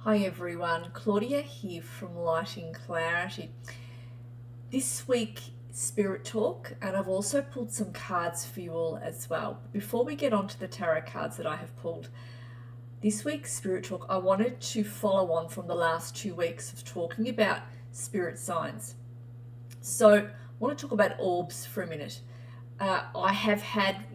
Hi everyone, Claudia here from Lighting Clarity. This week, Spirit Talk, and I've also pulled some cards for you all as well. Before we get on to the tarot cards that I have pulled, this week's Spirit Talk, I wanted to follow on from the last 2 weeks of talking about spirit signs. So I want to talk about orbs for a minute. I have had,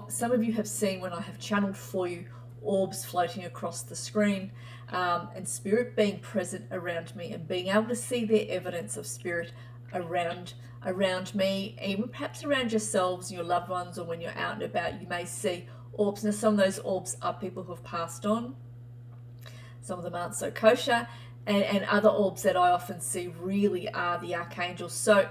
some of you have seen when I have channeled for you orbs floating across the screen, and spirit being present around me and being able to see their evidence of spirit around me, even perhaps around yourselves and your loved ones, or when you're out and about you may see orbs. Now some of those orbs are people who have passed on, some of them aren't so kosher, and other orbs that I often see really are the archangels. So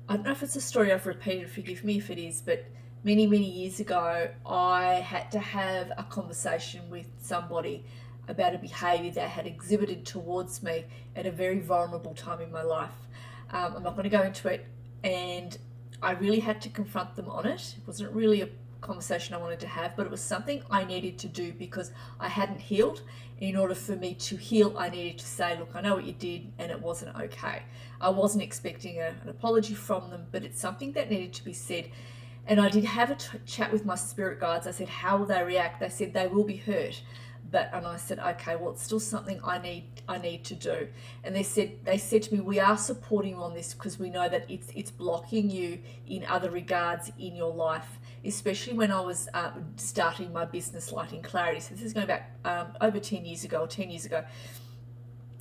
I don't know if it's a story I've repeated, forgive me if it is, but many years ago I had to have a conversation with somebody about a behaviour they had exhibited towards me at a very vulnerable time in my life. I'm not going to go into it, and I really had to confront them on it. It wasn't really a conversation I wanted to have, but it was something I needed to do because I hadn't healed. In order for me to heal, I needed to say, look, I know what you did and it wasn't okay. I wasn't expecting an apology from them, but it's something that needed to be said. And I did have a chat with my spirit guides. I said, how will they react? They said they will be hurt. And I said, okay, well, it's still something I need to do. And they said to me, we are supporting you on this because we know that it's blocking you in other regards in your life, especially when I was starting my business, Lighting Clarity. So this is going back over 10 years ago.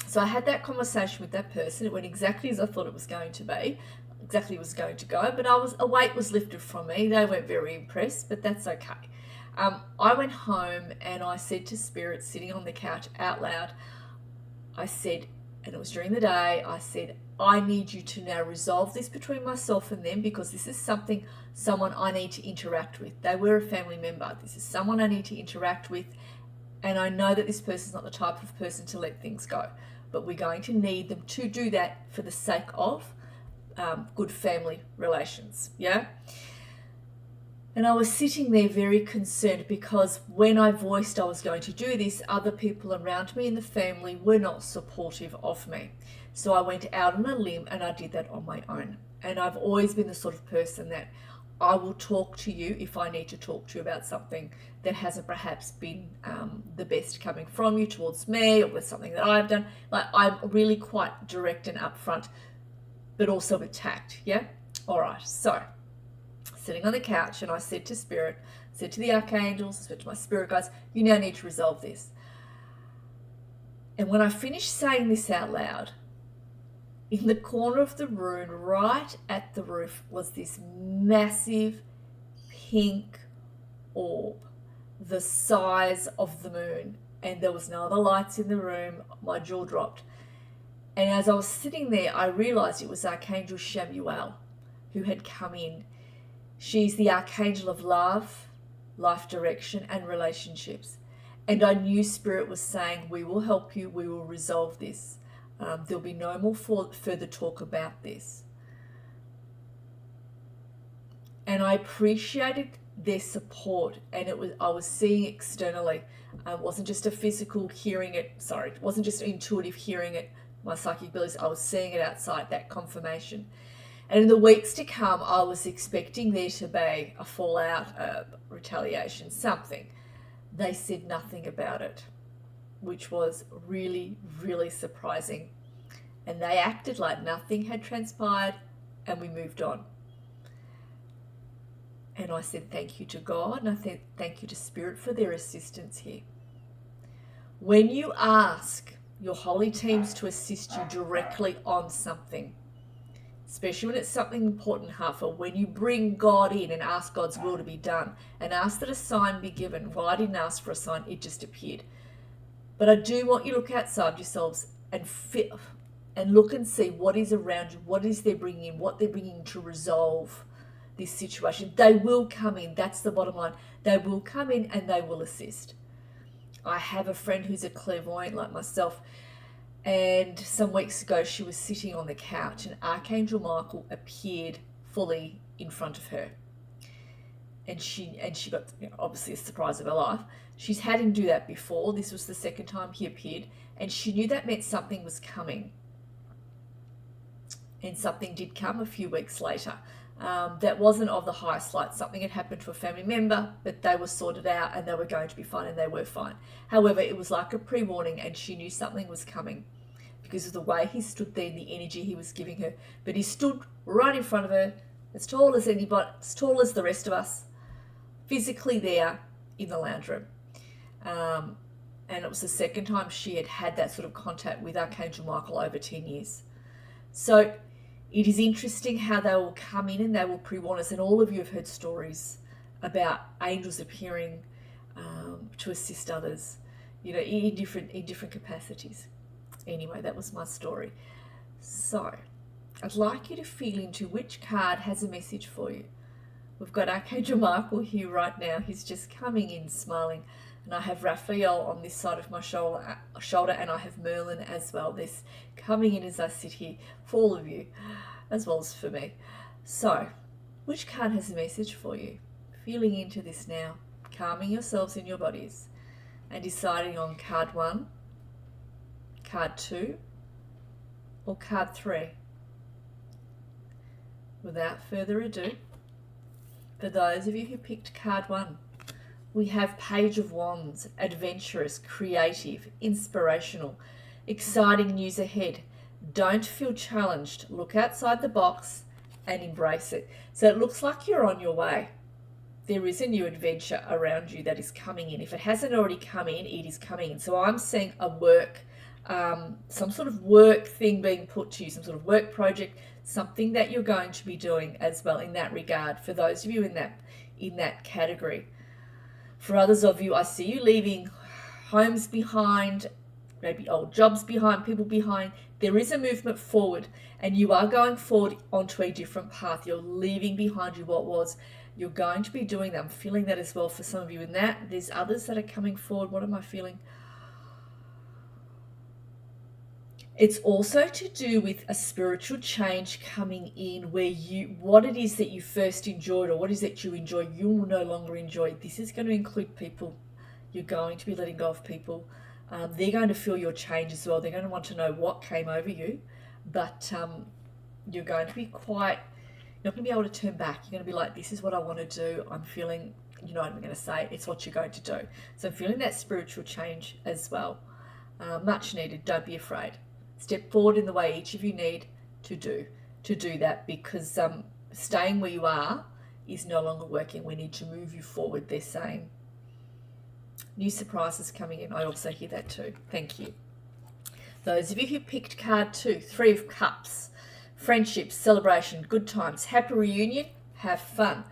So I had that conversation with that person. It went exactly as I thought it was going to be, exactly was going to go, but a weight was lifted from me. They weren't very impressed, but that's okay. I went home and I said to Spirit, sitting on the couch out loud, I said, and it was during the day, I said, I need you to now resolve this between myself and them, because this is someone I need to interact with. They were a family member. This is someone I need to interact with, and I know that this person's not the type of person to let things go, but we're going to need them to do that for the sake of good family relations, yeah? And I was sitting there very concerned because when I voiced I was going to do this, other people around me in the family were not supportive of me. So I went out on a limb and I did that on my own. And I've always been the sort of person that I will talk to you if I need to talk to you about something that hasn't perhaps been the best coming from you towards me, or with something that I've done. Like, I'm really quite direct and upfront, but also with tact, yeah? All right, so sitting on the couch, and I said to Spirit, said to the archangels, I said to my spirit guides, you now need to resolve this. And when I finished saying this out loud, in the corner of the room, right at the roof, was this massive pink orb, the size of the moon, and there was no other lights in the room. My jaw dropped. And as I was sitting there, I realized it was Archangel Chamuel who had come in. She's the archangel of love, life direction, and relationships. And I knew Spirit was saying, we will help you, we will resolve this. There'll be no more further talk about this. And I appreciated their support, and I was seeing externally. It wasn't just a physical hearing it, it wasn't just intuitive hearing it, my psychic abilities, I was seeing it outside, that confirmation. And in the weeks to come, I was expecting there to be a fallout, a retaliation, something. They said nothing about it, which was really surprising. And they acted like nothing had transpired, and we moved on. And I said thank you to God, and I said thank you to Spirit for their assistance here. When you ask your holy teams to assist you directly on something, especially when it's something important, when you bring God in and ask God's will to be done and ask that a sign be given. Well, I didn't ask for a sign, it just appeared. But I do want you to look outside yourselves and look and see what is around you, what is they're bringing in, what they're bringing to resolve this situation. They will come in, that's the bottom line. They will come in and they will assist. I have a friend who's a clairvoyant like myself, and some weeks ago she was sitting on the couch and Archangel Michael appeared fully in front of her. And she got, obviously a surprise of her life. She's had him do that before. This was the second time he appeared, and she knew that meant something was coming. And something did come a few weeks later. That wasn't of the highest light. Something had happened to a family member, but they were sorted out and they were going to be fine, and they were fine. However, it was like a pre-warning, and she knew something was coming because of the way he stood there and the energy he was giving her. But he stood right in front of her, as tall as anybody, as tall as the rest of us, physically there in the lounge room. And it was the second time she had had that sort of contact with Archangel Michael over 10 years. So it is interesting how they will come in and they will pre-warn us. And all of you have heard stories about angels appearing to assist others, you know, in different capacities. Anyway, that was my story. So I'd like you to feel into which card has a message for you. We've got Archangel Michael here right now. He's just coming in smiling. And I have Raphael on this side of my shoulder, and I have Merlin as well. This coming in as I sit here for all of you, as well as for me. So, which card has a message for you? Feeling into this now, calming yourselves in your bodies, and deciding on card 1, card 2, or card 3. Without further ado, for those of you who picked card 1, we have Page of Wands, adventurous, creative, inspirational, exciting news ahead. Don't feel challenged. Look outside the box and embrace it. So it looks like you're on your way. There is a new adventure around you that is coming in. If it hasn't already come in, it is coming in. So I'm seeing a work, some sort of work thing being put to you, some sort of work project, something that you're going to be doing as well in that regard, for those of you in that category. For others of you, I see you leaving homes behind, maybe old jobs behind, people behind. There is a movement forward, and you are going forward onto a different path. You're leaving behind you what was. You're going to be doing that. I'm feeling that as well for some of you in that. There's others that are coming forward. What am I feeling? It's also to do with a spiritual change coming in, where what it is that you first enjoyed, or what is that you enjoy, you will no longer enjoy. This is going to include people. You're going to be letting go of people. They're going to feel your change as well. They're going to want to know what came over you, but you're going to be you're not going to be able to turn back. You're going to be like, this is what I want to do. I'm feeling, you know what I'm going to say. It's what you're going to do. So I'm feeling that spiritual change as well. Much needed. Don't be afraid. Step forward in the way each of you need to do that, because staying where you are is no longer working. We need to move you forward, they're saying. New surprises coming in. I also hear that too. Thank you. Those of you who picked card 2, 3 of Cups, friendship, celebration, good times, happy reunion, have fun.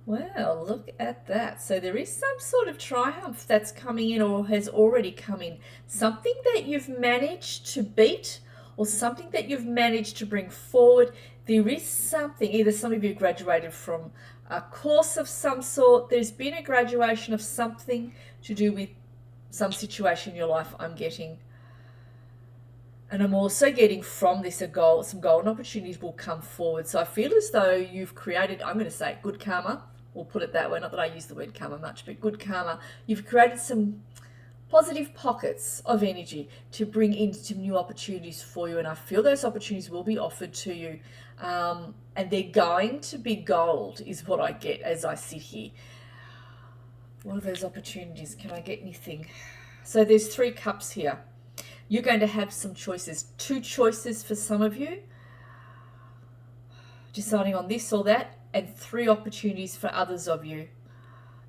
Well, look at that. So there is some sort of triumph that's coming in, or has already come in. Something that you've managed to beat, or something that you've managed to bring forward. There is something, either some of you graduated from a course of some sort. There's been a graduation of something to do with some situation in your life, I'm getting. And I'm also getting from this a goal, some golden opportunities will come forward. So I feel as though you've created, I'm going to say good karma. We'll put it that way. Not that I use the word karma much, but good karma. You've created some positive pockets of energy to bring in some new opportunities for you. And I feel those opportunities will be offered to you. And they're going to be gold is what I get as I sit here. What are those opportunities? Can I get anything? So there's 3 cups here. You're going to have some choices. 2 choices for some of you. Deciding on this or that. And 3 opportunities for others of you.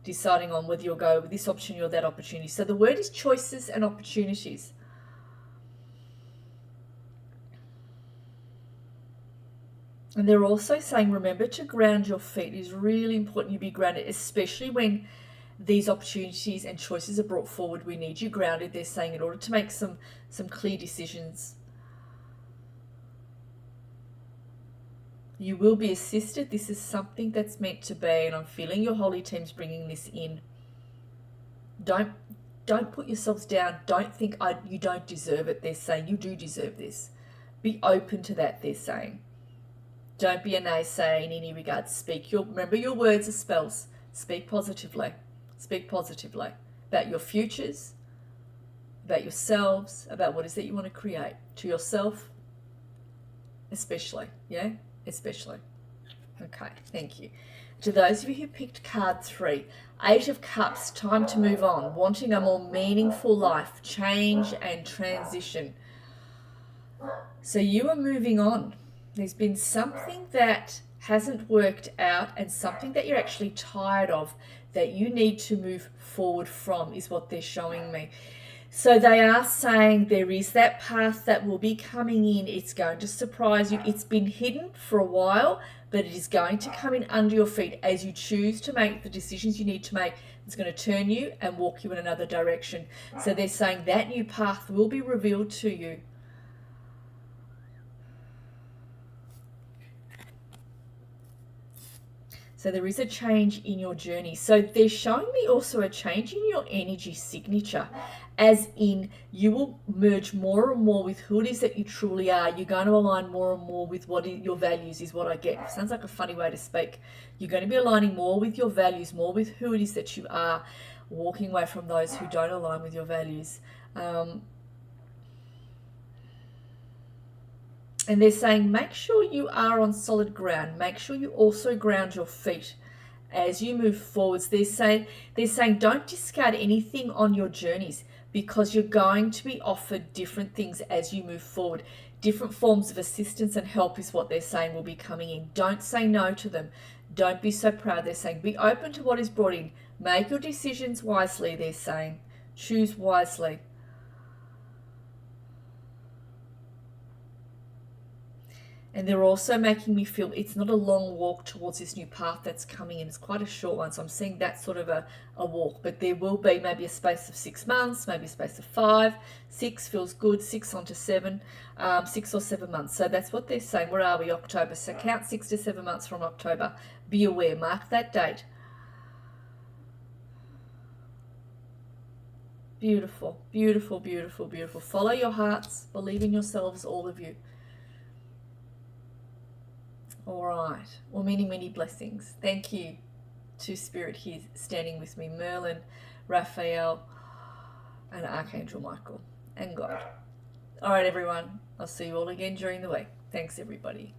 Deciding on whether you'll go with this opportunity or that opportunity. So the word is choices and opportunities. And they're also saying, remember to ground your feet. It is really important you be grounded, especially when these opportunities and choices are brought forward. We need you grounded, they're saying, in order to make some clear decisions. You will be assisted. This is something that's meant to be, and I'm feeling your holy team's bringing this in. Don't put yourselves down. Don't think you don't deserve it. They're saying you do deserve this. Be open to that, they're saying. Don't be a naysayer in any regard. Remember, your words are spells. Speak positively. Speak positively about your futures, about yourselves, about what it is that you want to create, to yourself especially, yeah? Especially. Okay, thank you. To those of you who picked card 3, 8 of Cups, time to move on, wanting a more meaningful life, change and transition. So you are moving on. There's been something that hasn't worked out and something that you're actually tired of that you need to move forward from is what they're showing me. So they are saying there is that path that will be coming in. It's going to surprise you. It's been hidden for a while, but it is going to come in under your feet as you choose to make the decisions you need to make. It's going to turn you and walk you in another direction. So they're saying that new path will be revealed to you. So there is a change in your journey. So they're showing me also a change in your energy signature, as in you will merge more and more with who it is that you truly are. You're going to align more and more with what your values is, what I get. Sounds like a funny way to speak. You're going to be aligning more with your values, more with who it is that you are, walking away from those who don't align with your values. And they're saying, make sure you are on solid ground. Make sure you also ground your feet as you move forwards. They're saying don't discard anything on your journeys, because you're going to be offered different things as you move forward. Different forms of assistance and help is what they're saying will be coming in. Don't say no to them. Don't be so proud. They're saying be open to what is brought in. Make your decisions wisely, they're saying. Choose wisely. And they're also making me feel it's not a long walk towards this new path that's coming in. It's quite a short one. So I'm seeing that sort of a walk. But there will be maybe a space of 6 months, maybe a space of 5. 6 feels good. 6 onto 7. 6 or 7 months. So that's what they're saying. Where are we? October. So count 6 to 7 months from October. Be aware. Mark that date. Beautiful. Beautiful, beautiful, beautiful. Follow your hearts. Believe in yourselves, all of you. All right. Well, many, many blessings. Thank you to Spirit here standing with me, Merlin, Raphael, and Archangel Michael, and God. All right, everyone. I'll see you all again during the week. Thanks, everybody.